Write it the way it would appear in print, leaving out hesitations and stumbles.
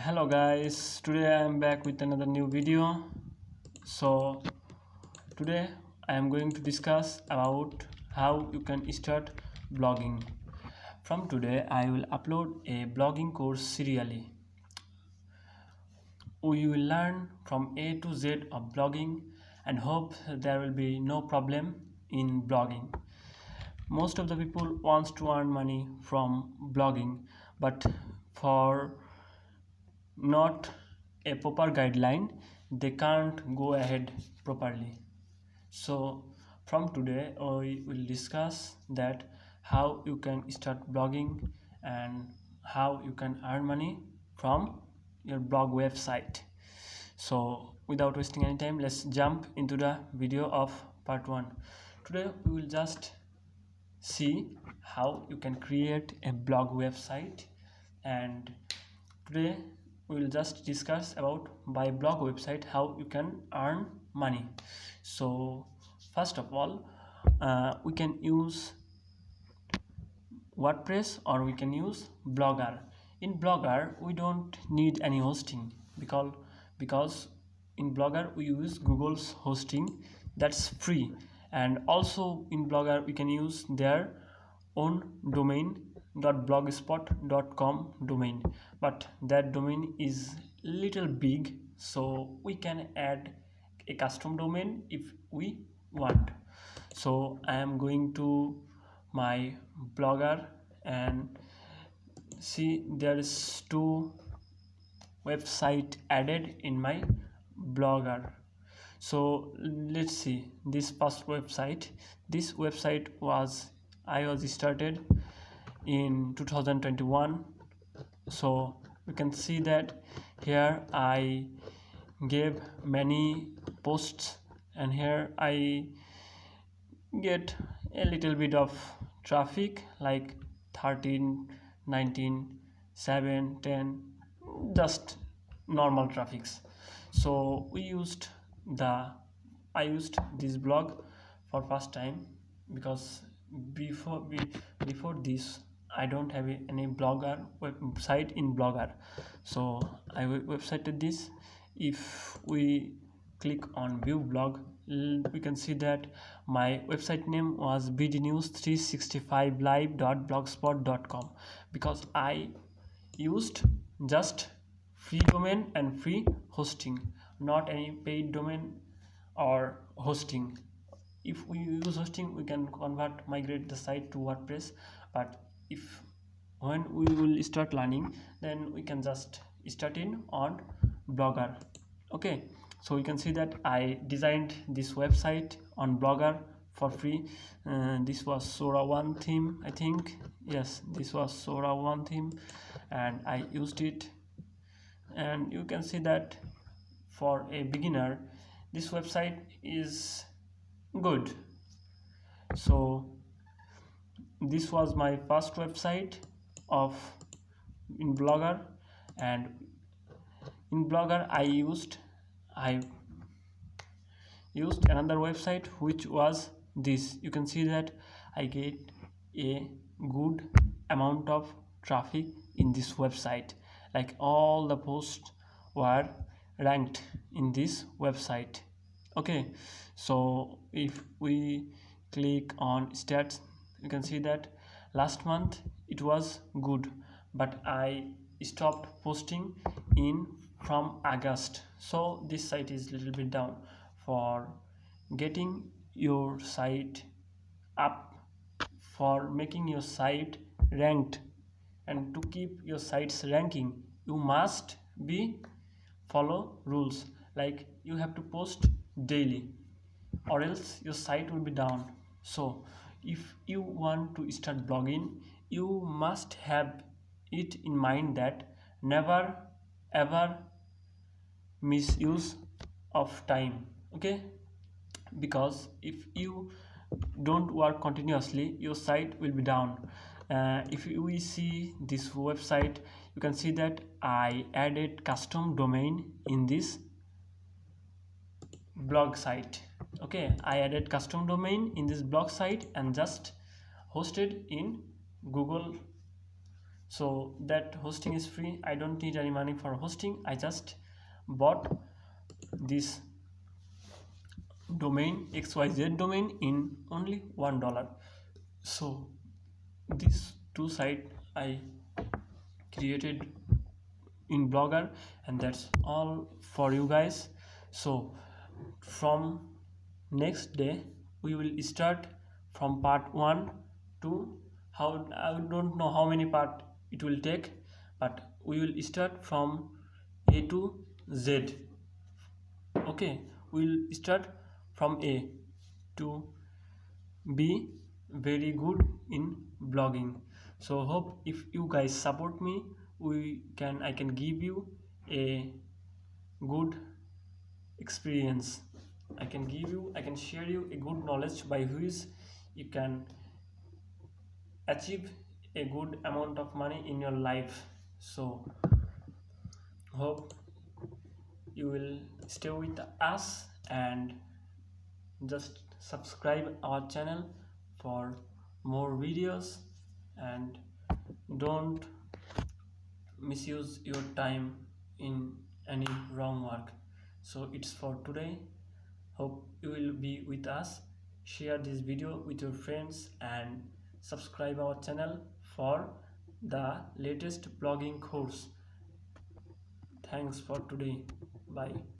Hello guys, today I am back with another new video. So today I am going to discuss about how you can start blogging. From today I will upload a blogging course serially. We will learn from A to Z of blogging and hope there will be no problem in blogging. Most of the people wants to earn money from blogging, but for not a proper guideline they can't go ahead properly. So from today we will discuss that how you can start blogging and how you can earn money from your blog website. So without wasting any time, let's jump into the video of part 1. Today we will just see how you can create a blog website, and today we will just discuss about by blog website how you can earn money. So first of all, we can use WordPress or we can use Blogger. In Blogger we don't need any hosting because in Blogger we use Google's hosting, that's free. And also in Blogger we can use their own domain .blogspot.com domain, but that domain is little big, so we can add a custom domain if we want. So I am going to my Blogger and see there is two website added in my Blogger. So let's see this first website. This website was I was started in 2021. So you can see that here I gave many posts and here I get a little bit of traffic like 13, 19, 7, 10, just normal traffics. So the I used this blog for first time because before before this I don't have any blogger website in Blogger. So I websited this. If we click on view blog, we can see that my website name was bdnews365live.blogspot.com because I used just free domain and free hosting, not any paid domain or hosting. If we use hosting we can migrate the site to WordPress, but if when we will start learning then we can just start in on Blogger. Okay, so you can see that I designed this website on Blogger for free. This was Sora 1 theme, I think. Yes, this was Sora 1 theme and I used it, and you can see that for a beginner this website is good. So this was my first website of in Blogger, and in Blogger I used another website which was this. You can see that I get a good amount of traffic in this website, like all the posts were ranked in this website. Okay, so if we click on stats you can see that last month it was good, but I stopped posting in from August, so this site is a little bit down. For getting your site up, for making your site ranked, and to keep your site's ranking you must be follow rules, like you have to post daily or else your site will be down. So if you want to start blogging you must have it in mind that never ever misuse of time. Okay, because if you don't work continuously your site will be down. If we see this website you can see that I added custom domain in this blog site. Okay, I added custom domain in this blog site and just hosted in Google So that hosting is free. I don't need any money for hosting. I just bought this domain, XYZ domain, in only $1. So these two sites I created in Blogger, and that's all for you guys. So from next day we will start from part 1 to how, I don't know how many part it will take, but we will start from A to Z. Okay, we'll start from A to be very good in blogging. So hope if you guys support me, I can give you a good experience. I can share you a good knowledge by which you can achieve a good amount of money in your life. So hope you will stay with us and just subscribe our channel for more videos, and don't misuse your time in any wrong work. So it's for today. Hope you will be with us. Share this video with your friends and subscribe our channel for the latest blogging course. Thanks for today. Bye.